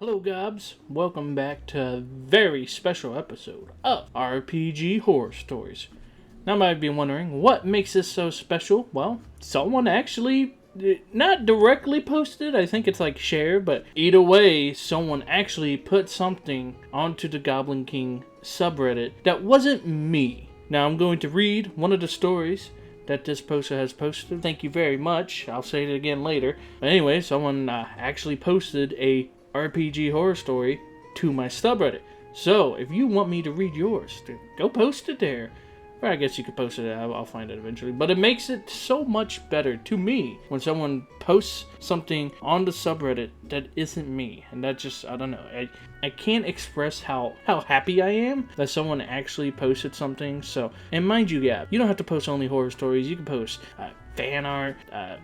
Hello Gobs, welcome back to a very special episode of RPG Horror Stories. Now you might be wondering, what makes this so special? Well, someone actually, not directly posted, I think it's like shared, but either way, someone actually put something onto the Goblin King subreddit that wasn't me. Now I'm going to read one of the stories that this poster has posted. Thank you very much, I'll say it again later. But anyway, someone actually posted a RPG horror story to my subreddit. So, if you want me to read yours, go post it there. Or I guess you could post it, I'll find it eventually. But it makes it so much better to me when someone posts something on the subreddit that isn't me. And that just, I don't know, I can't express how happy I am that someone actually posted something. So, and mind you, yeah, you don't have to post only horror stories. You can post fan art,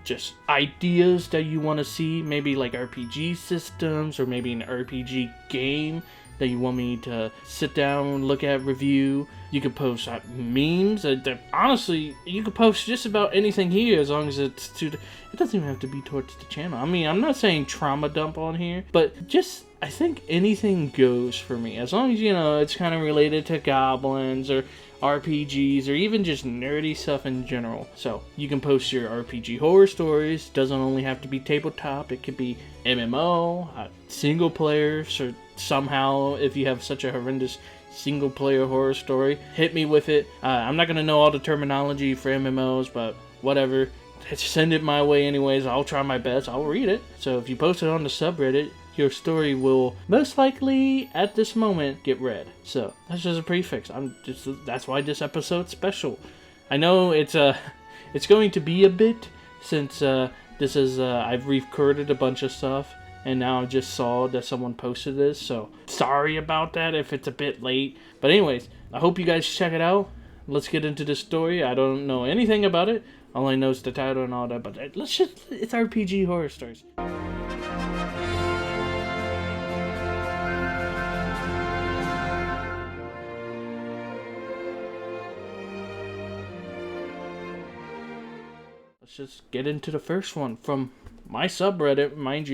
just ideas that you want to see, maybe like RPG systems or maybe an RPG game that you want me to sit down, look at, review. You could post memes. Honestly, you could post just about anything here as long as it's it doesn't even have to be towards the channel. I mean, I'm not saying trauma dump on here, but just, I think anything goes for me. As long as, you know, it's kind of related to goblins or RPGs or even just nerdy stuff in general. So you can post your RPG horror stories. Doesn't only have to be tabletop. It could be MMO, single player. So somehow, if you have such a horrendous single player horror story, hit me with it. I'm not gonna know all the terminology for MMOs, but whatever. Send it my way anyways. I'll try my best. I'll read it. So if you post it on the subreddit, your story will most likely, at this moment, get read. So that's just a prefix. That's why this episode's special. I know it's going to be a bit, since this is I've recorded a bunch of stuff, and now I just saw that someone posted this. So sorry about that if it's a bit late. But anyways, I hope you guys check it out. Let's get into this story. I don't know anything about it. All I know is the title and all that. But it's RPG horror stories. Let's just get into the first one from my subreddit. Remind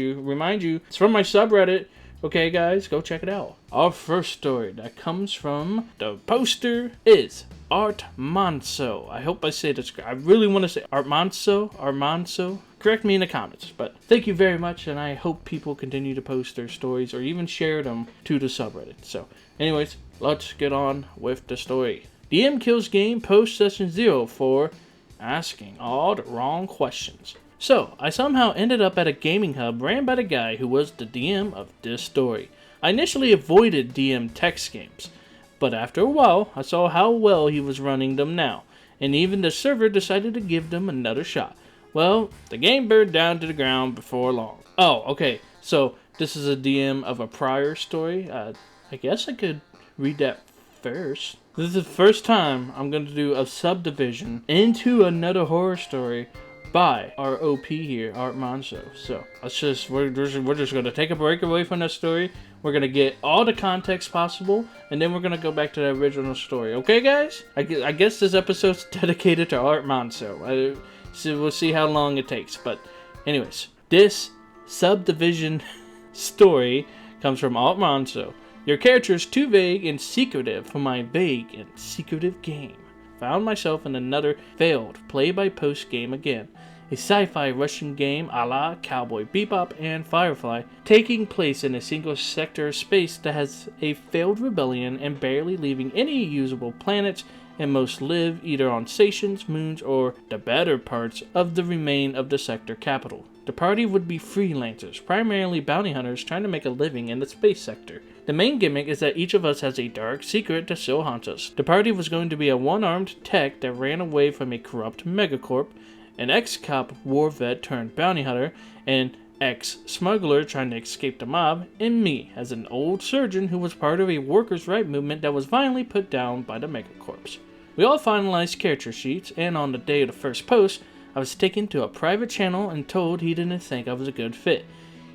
you, it's from my subreddit. Okay, guys, go check it out. Our first story that comes from the poster is Artmanso. I hope I say this. I really want to say Artmanso. Correct me in the comments. But thank you very much, and I hope people continue to post their stories or even share them to the subreddit. So, anyways, let's get on with the story. DM kills game post session 0 for asking all the wrong questions. So, I somehow ended up at a gaming hub ran by the guy who was the DM of this story. I initially avoided DM text games, but after a while, I saw how well he was running them now, and even the server decided to give them another shot. Well, the game burned down to the ground before long. Oh, okay, so this is a DM of a prior story. I guess I could read that first. This is the first time I'm going to do a subdivision into another horror story by our OP here, Art Manso. So we're just going to take a break away from that story. We're going to get all the context possible, and then we're going to go back to the original story. Okay, guys? I guess this episode's dedicated to Art Manso. So we'll see how long it takes. But anyways, this subdivision story comes from Art Manso. Your character is too vague and secretive for my vague and secretive game. Found myself in another failed play-by-post game again. A sci-fi Russian game a la Cowboy Bebop and Firefly, taking place in a single sector of space that has a failed rebellion and barely leaving any usable planets, and most live either on stations, moons, or the better parts of the remain of the sector capital. The party would be freelancers, primarily bounty hunters trying to make a living in the space sector. The main gimmick is that each of us has a dark secret that still haunts us. The party was going to be a one-armed tech that ran away from a corrupt megacorp, an ex-cop war vet turned bounty hunter, an ex-smuggler trying to escape the mob, and me as an old surgeon who was part of a workers' right movement that was violently put down by the megacorps. We all finalized character sheets, and on the day of the first post, I was taken to a private channel and told he didn't think I was a good fit.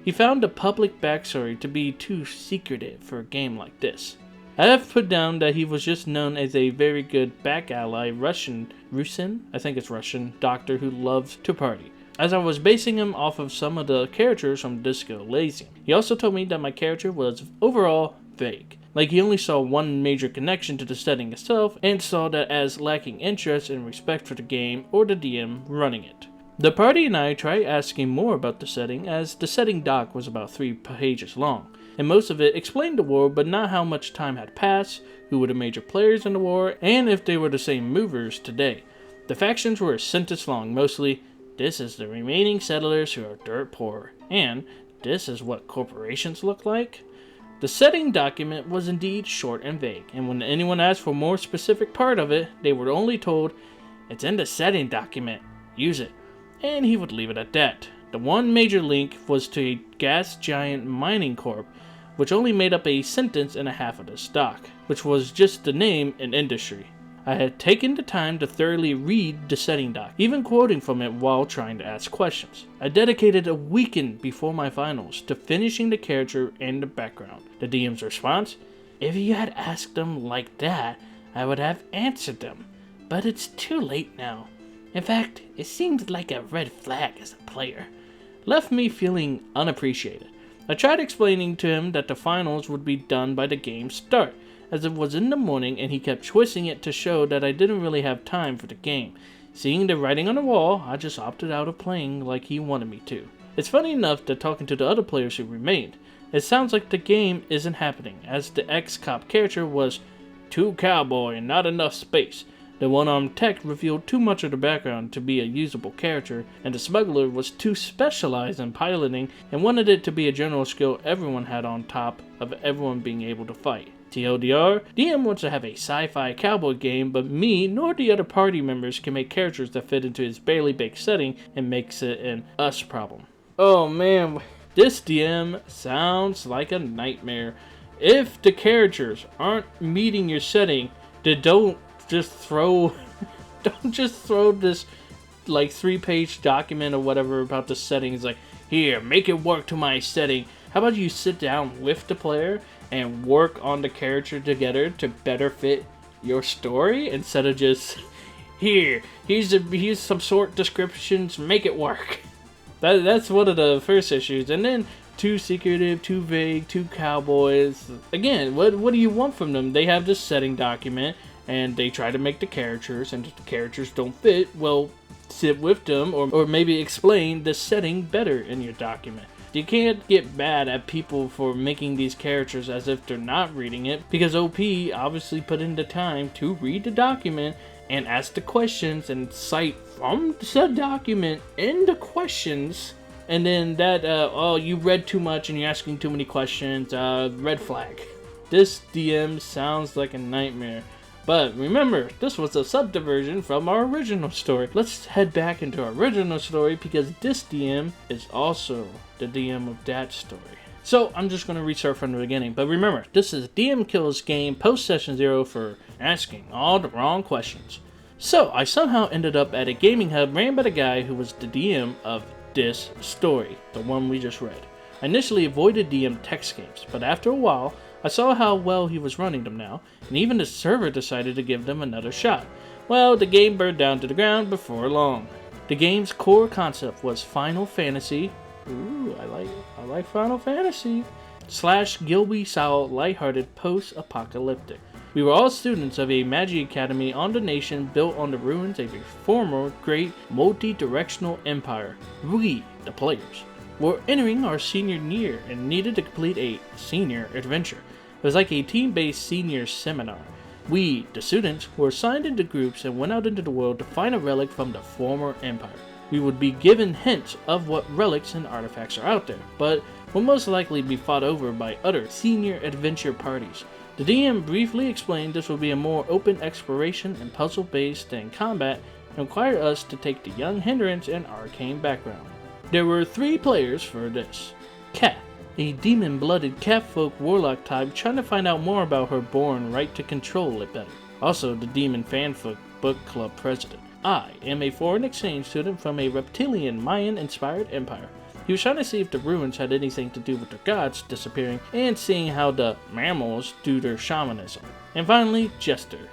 He found the public backstory to be too secretive for a game like this. I have put down that he was just known as a very good back ally Russian doctor who loves to party. as I was basing him off of some of the characters from Disco Elysium. He also told me that my character was overall vague. Like he only saw one major connection to the setting itself and saw that as lacking interest and respect for the game or the DM running it. The party and I tried asking more about the setting, as the setting doc was about 3 pages long, and most of it explained the war but not how much time had passed, who were the major players in the war, and if they were the same movers today. The factions were a sentence long, mostly, "This is the remaining settlers who are dirt poor," and "This is what corporations look like." The setting document was indeed short and vague, and when anyone asked for a more specific part of it, they were only told, "It's in the setting document, use it," and he would leave it at that. The one major link was to a gas giant mining corp, which only made up a sentence and a half of this doc, which was just the name and industry. I had taken the time to thoroughly read the setting doc, even quoting from it while trying to ask questions. I dedicated a weekend before my finals to finishing the character and the background. The DM's response: "If you had asked them like that, I would have answered them, but it's too late now. In fact, it seems like a red flag as a player." Left me feeling unappreciated. I tried explaining to him that the finals would be done by the game's start, as it was in the morning, and he kept twisting it to show that I didn't really have time for the game. Seeing the writing on the wall, I just opted out of playing like he wanted me to. It's funny enough that talking to the other players who remained, it sounds like the game isn't happening, as the ex-cop character was too cowboy and not enough space. The one-armed tech revealed too much of the background to be a usable character, and the smuggler was too specialized in piloting and wanted it to be a general skill everyone had on top of everyone being able to fight. TLDR, DM wants to have a sci-fi cowboy game, but me nor the other party members can make characters that fit into his barely baked setting, and makes it an us problem. Oh man, this DM sounds like a nightmare. If the characters aren't meeting your setting, then don't just throw this like 3-page document or whatever about the settings like, "Here, make it work to my setting." How about you sit down with the player and work on the character together to better fit your story, instead of just, here's some short descriptions, make it work. That's one of the first issues. And then too secretive, too vague, too cowboys. Again, what do you want from them? They have this setting document and they try to make the characters, and if the characters don't fit, well, sit with them or maybe explain the setting better in your document. You can't get mad at people for making these characters as if they're not reading it, because OP obviously put in the time to read the document and ask the questions and cite from said document in the questions, and then that, oh, you read too much and you're asking too many questions, red flag. This DM sounds like a nightmare. But remember, this was a subdivision from our original story. Let's head back into our original story, because this DM is also the DM of that story. So I'm just going to restart from the beginning. But remember, this is DM Kills Game post session 0 for asking all the wrong questions. So I somehow ended up at a gaming hub ran by the guy who was the DM of this story, the one we just read. I initially avoided DM text games, but after a while, I saw how well he was running them now, and even the server decided to give them another shot. Well, the game burned down to the ground before long. The game's core concept was Final Fantasy, ooh, I like Final Fantasy, / Gilby-style lighthearted post-apocalyptic. We were all students of a magic academy on the nation built on the ruins of a former great multi-directional empire. We, the players, were entering our senior year and needed to complete a senior adventure. It was like a team-based senior seminar. We, the students, were assigned into groups and went out into the world to find a relic from the former empire. We would be given hints of what relics and artifacts are out there, but will most likely be fought over by other senior adventure parties. The DM briefly explained this would be a more open exploration and puzzle-based than combat, and required us to take the young hindrance and arcane background. There were 3 players for this. Kat, a demon-blooded catfolk warlock type trying to find out more about her born right to control it better. Also the demon fanfic book club president. I am a foreign exchange student from a reptilian Mayan-inspired empire. He was trying to see if the ruins had anything to do with their gods disappearing and seeing how the mammals do their shamanism. And finally, Jester.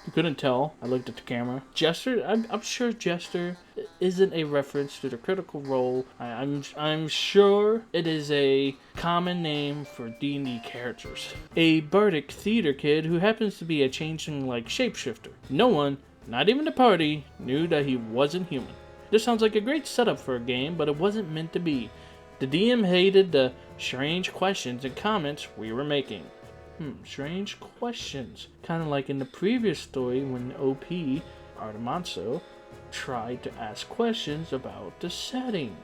You couldn't tell. I looked at the camera. Jester, I'm sure Jester isn't a reference to the Critical Role. I'm sure it is a common name for D&D characters. A bardic theater kid who happens to be a changeling-like shapeshifter. No one, not even the party, knew that he wasn't human. This sounds like a great setup for a game, but it wasn't meant to be. The DM hated the strange questions and comments we were making. Strange questions. Kind of like in the previous story when OP, Artemonso, tried to ask questions about the setting.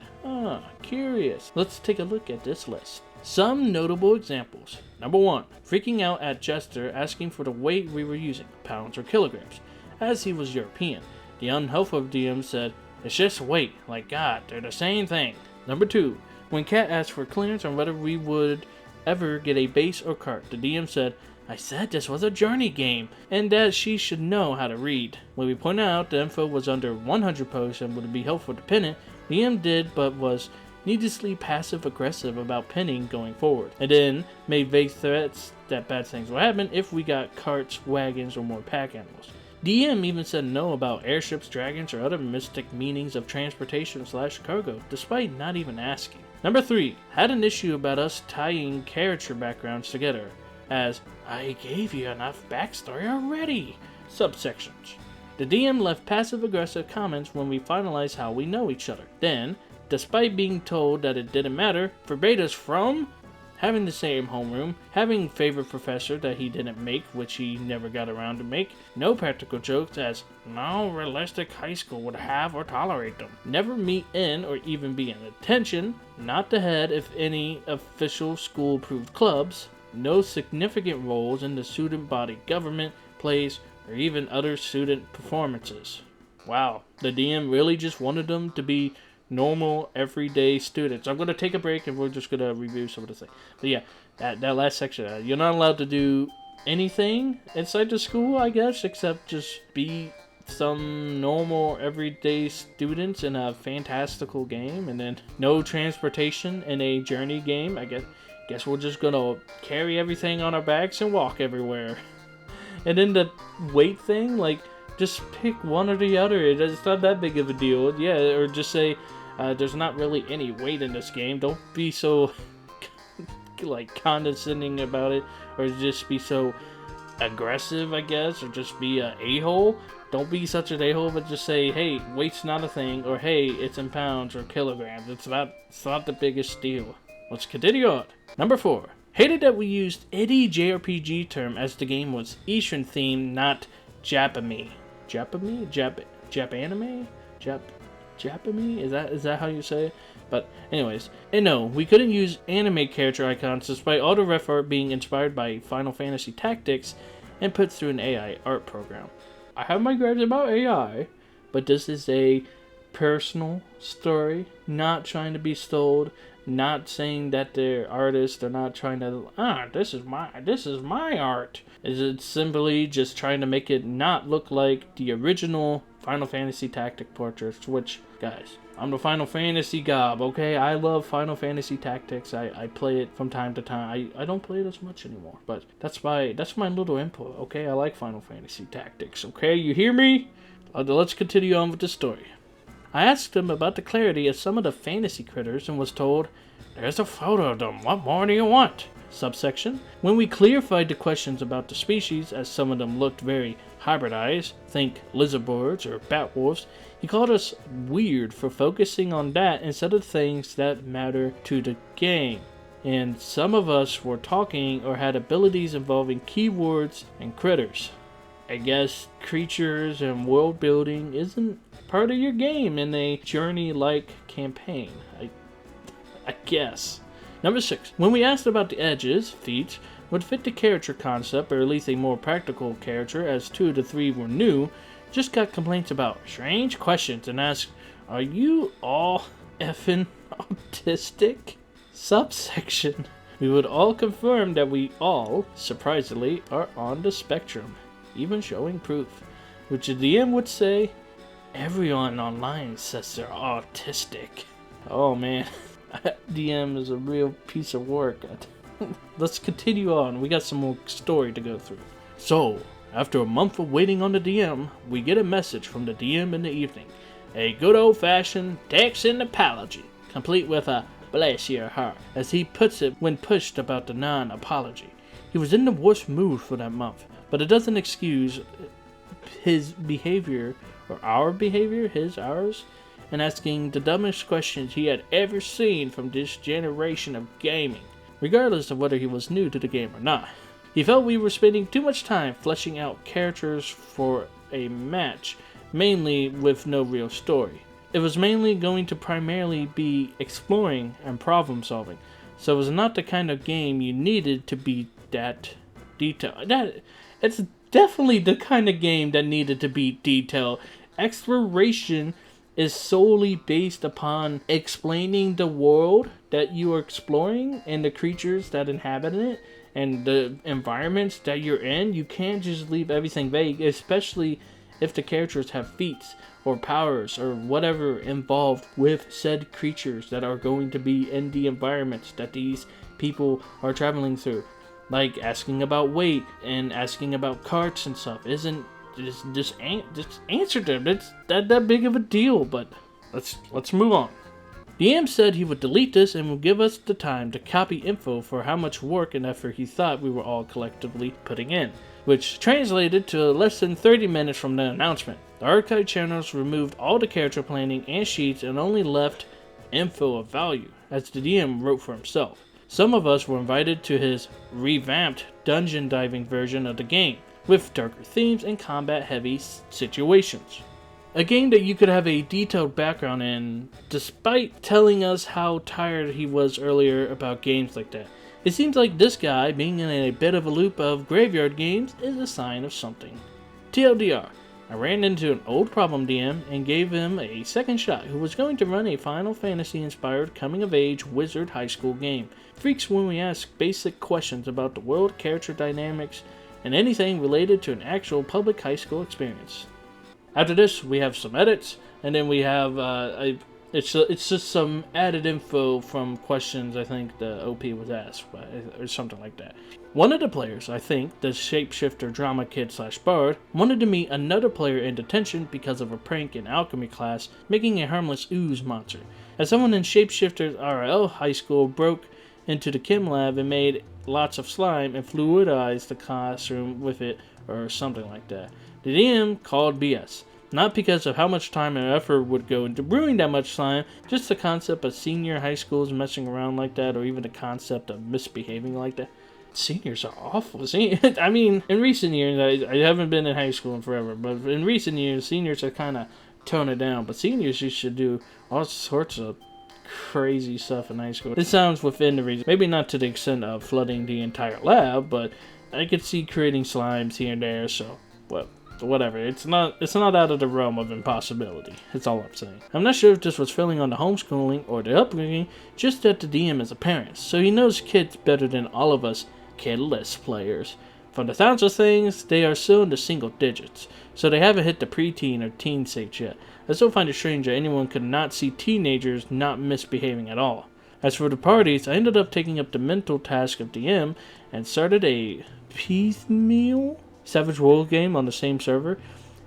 Curious. Let's take a look at this list. Some notable examples. Number 1. Freaking out at Jester asking for the weight we were using, pounds or kilograms, as he was European. The unhelpful DM said, "It's just weight. Like God, they're the same thing." Number 2. When Kat asked for clearance on whether we would ever get a base or cart, the DM said, "I said this was a journey game, and that she should know how to read." When we pointed out the info was under 100 posts and would be helpful to pin it, the DM did, but was needlessly passive-aggressive about pinning going forward, and then made vague threats that bad things will happen if we got carts, wagons, or more pack animals. DM even said no about airships, dragons, or other mystic meanings of transportation/cargo, despite not even asking. Number 3. Had an issue about us tying character backgrounds together, as, "I gave you enough backstory already." Subsections. The DM left passive-aggressive comments when we finalized how we know each other. Then, despite being told that it didn't matter, forbade us from having the same homeroom, having favorite professor that he didn't make, which he never got around to make, no practical jokes as no realistic high school would have or tolerate them, never meet in or even be in attention, not the head if any official school-approved clubs, no significant roles in the student body government, plays, or even other student performances. Wow, the DM really just wanted them to be normal, everyday students. I'm going to take a break and we're just going to review some of the things. But yeah, that last section, you're not allowed to do anything inside the school, I guess, except just be some normal, everyday students in a fantastical game, and then no transportation in a journey game. I guess we're just going to carry everything on our backs and walk everywhere. And then the weight thing, like, just pick one or the other. It's not that big of a deal. Yeah, or just say, there's not really any weight in this game. Don't be so like condescending about it, or just be so aggressive, I guess, or just be a a-hole. Don't be such an a-hole, but just say, hey, weight's not a thing, or hey, it's in pounds or kilograms. It's not the biggest deal. Let's continue on. Number 4. Hated that we used any JRPG term as the game was Eastern themed, not Japanese. Japanese? Japanime? Japanese? Is that how you say it? But anyways, and no, we couldn't use anime character icons despite all the ref art being inspired by Final Fantasy Tactics and put through an AI art program. I have my gripes about AI, but this is a personal story, not trying to be stoled, not saying that they're artists, they're not trying to, this is my art. Is it simply just trying to make it not look like the original Final Fantasy Tactic portraits, which, guys, I'm the Final Fantasy gob, okay? I love Final Fantasy Tactics. I play it from time to time. I don't play it as much anymore, but that's my little input, okay? I like Final Fantasy Tactics, okay? You hear me? Let's continue on with the story. I asked him about the clarity of some of the fantasy critters and was told, there's a photo of them, what more do you want? Subsection. When we clarified the questions about the species, as some of them looked very hybridized, think lizardbirds or batwolves, he called us weird for focusing on that instead of things that matter to the game. And some of us were talking or had abilities involving keywords and critters. I guess creatures and world building isn't part of your game in a journey-like campaign. I guess. Number 6. When we asked about the edges, feet, would fit the character concept, or at least a more practical character, as 2 of the 3 were new, just got complaints about strange questions and asked, are you all effing autistic? Subsection. We would all confirm that we all, surprisingly, are on the spectrum, even showing proof. Which the DM would say, everyone online says they're autistic. Oh man. DM is a real piece of work. Let's continue on. We got some more story to go through. So, After a month of waiting on the DM, we get a message from the DM in the evening. A good old-fashioned text and apology, complete with a bless your heart, as he puts it when pushed about the non-apology. He was in the worst mood for that month, but it doesn't excuse his behavior, or our behavior, ours, and asking the dumbest questions he had ever seen from this generation of gaming, regardless of whether he was new to the game or not. He felt we were spending too much time fleshing out characters for a match, mainly with no real story. It was mainly going to primarily be exploring and problem solving, so it was not the kind of game you needed to be that detailed. It's definitely the kind of game that needed to be detailed. Exploration is solely based upon explaining the world that you are exploring and the creatures that inhabit it and the environments that you're in. You can't just leave everything vague, especially if the characters have feats or powers or whatever involved with said creatures that are going to be in the environments that these people are traveling through. Like asking about weight and asking about carts and stuff isn't just answer them. It's that big of a deal. But let's move on. DM said he would delete this and would give us the time to copy info for how much work and effort he thought we were all collectively putting in, which translated to less than 30 minutes from the announcement. The archive channels removed all the character planning and sheets and only left info of value, as the DM wrote for himself. Some of us were invited to his revamped dungeon diving version of the game, with darker themes and combat-heavy situations. A game that you could have a detailed background in, despite telling us how tired he was earlier about games like that. It seems like this guy being in a bit of a loop of graveyard games is a sign of something. TLDR, I ran into an old problem DM and gave him a second shot who was going to run a Final Fantasy inspired coming-of-age wizard high school game. Freaks when we ask basic questions about the world, character dynamics, and anything related to an actual public high school experience. After this, we have some edits, and then we have it's just some added info from questions I think the OP was asked, or something like that. One of the players, I think, the shapeshifter drama kid / bard, wanted to meet another player in detention because of a prank in alchemy class, making a harmless ooze monster. As someone in shapeshifter's RL high school broke into the chem lab and made lots of slime and fluidized the classroom with it, or something like that. The DM called BS. Not because of how much time and effort would go into brewing that much slime, just the concept of senior high schools messing around like that, or even the concept of misbehaving like that. Seniors are awful. I mean, in recent years, I haven't been in high school in forever, but in recent years, seniors have kind of toned it down. But seniors used to do all sorts of crazy stuff in high school. This sounds within the reason. Maybe not to the extent of flooding the entire lab, but I could see creating slimes here and there, so, well, whatever. It's not out of the realm of impossibility. That's all I'm saying. I'm not sure if this was filling on the homeschooling or the upbringing, just that the DM is a parent, so he knows kids better than all of us kidless players. From the sounds of things, they are still in the single digits, so they haven't hit the preteen or teen stage yet. I still find it strange that anyone could not see teenagers not misbehaving at all. As for the parties, I ended up taking up the mental task of DM and started a piecemeal Savage World game on the same server.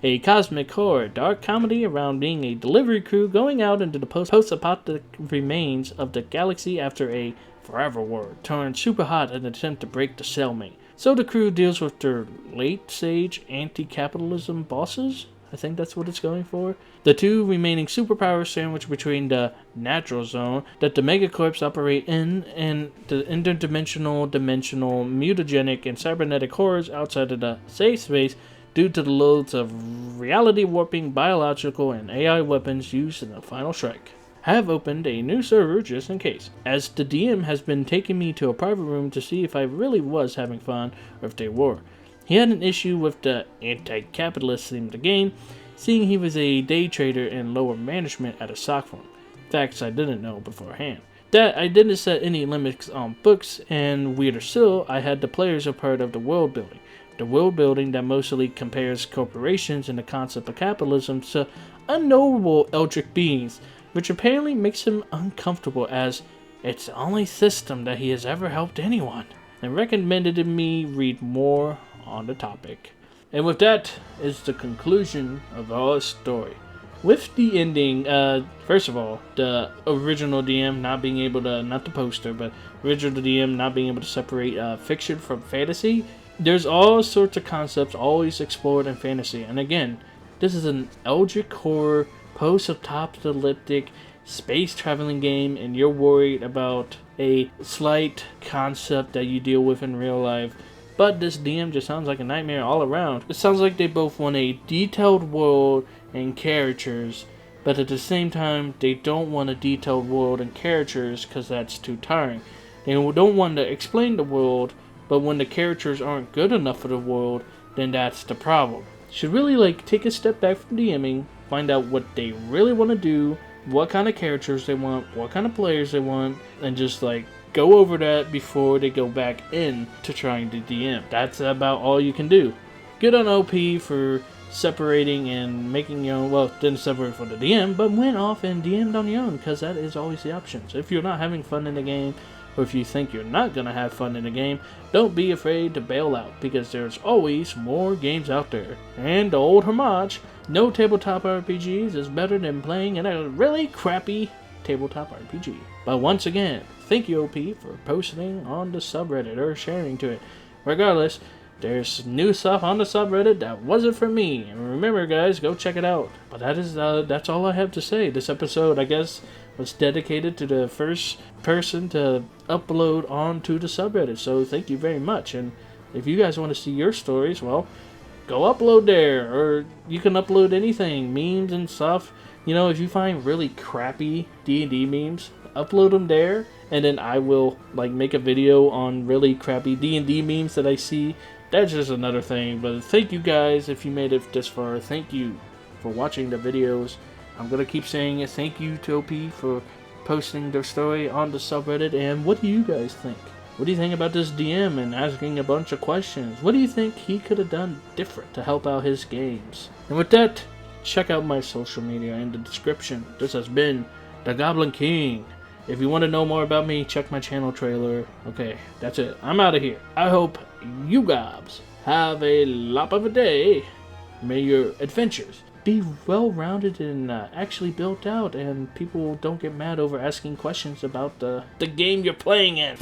A cosmic horror dark comedy around being a delivery crew going out into the post-apocalyptic remains of the galaxy after a forever war turned super hot in an attempt to break the cellmate. So the crew deals with their late-stage anti-capitalism bosses. I think that's what it's going for. The two remaining superpowers sandwiched between the natural zone that the megacorps operate in and the interdimensional, dimensional, mutagenic, and cybernetic horrors outside of the safe space due to the loads of reality warping, biological, and AI weapons used in the final strike. I have opened a new server just in case, as the DM has been taking me to a private room to see if I really was having fun or if they were. He had an issue with the anti-capitalist theme of the game, seeing he was a day trader and lower management at a stock firm. Facts I didn't know beforehand. That I didn't set any limits on books, and weirder still, I had the players a part of the world building. The world building that mostly compares corporations and the concept of capitalism to unknowable eldritch beings, which apparently makes him uncomfortable as it's the only system that he has ever helped anyone, and recommended me read more on the topic. And with that is the conclusion of our story. With the ending, first of all, the original DM not being able to, not the poster, but original DM not being able to separate fiction from fantasy, there's all sorts of concepts always explored in fantasy. And again, this is an eldritch horror, post-apocalyptic, space-traveling game, and you're worried about a slight concept that you deal with in real life. But this DM just sounds like a nightmare all around. It sounds like they both want a detailed world and characters, but at the same time, they don't want a detailed world and characters because that's too tiring. They don't want to explain the world, but when the characters aren't good enough for the world, then that's the problem. Should really take a step back from DMing, find out what they really want to do, what kind of characters they want, what kind of players they want, and just go over that before they go back in to trying to DM. That's about all you can do. Good on OP for separating and making your own, well, didn't separate for the DM, but went off and DM'd on your own, because that is always the option. So if you're not having fun in the game, or if you think you're not going to have fun in the game, don't be afraid to bail out, because there's always more games out there. And the old homage, no tabletop RPGs is better than playing in a really crappy tabletop RPG. But once again, thank you, OP, for posting on the subreddit or sharing to it. Regardless, there's new stuff on the subreddit that wasn't for me. And remember, guys, go check it out. But that's all I have to say. This episode, I guess, was dedicated to the first person to upload onto the subreddit. So thank you very much. And if you guys want to see your stories, well, go upload there. Or you can upload anything, memes and stuff. If you find really crappy D&D memes, upload them there. And then I will make a video on really crappy D&D memes that I see. That's just another thing. But thank you guys if you made it this far. Thank you for watching the videos. I'm going to keep saying it. Thank you to OP for posting their story on the subreddit. And what do you guys think? What do you think about this DM and asking a bunch of questions? What do you think he could have done different to help out his games? And with that, check out my social media in the description. This has been The Goblin King. If you want to know more about me, check my channel trailer. Okay, that's it. I'm out of here. I hope you gobs have a lop of a day. May your adventures be well-rounded and actually built out, and people don't get mad over asking questions about the game you're playing in.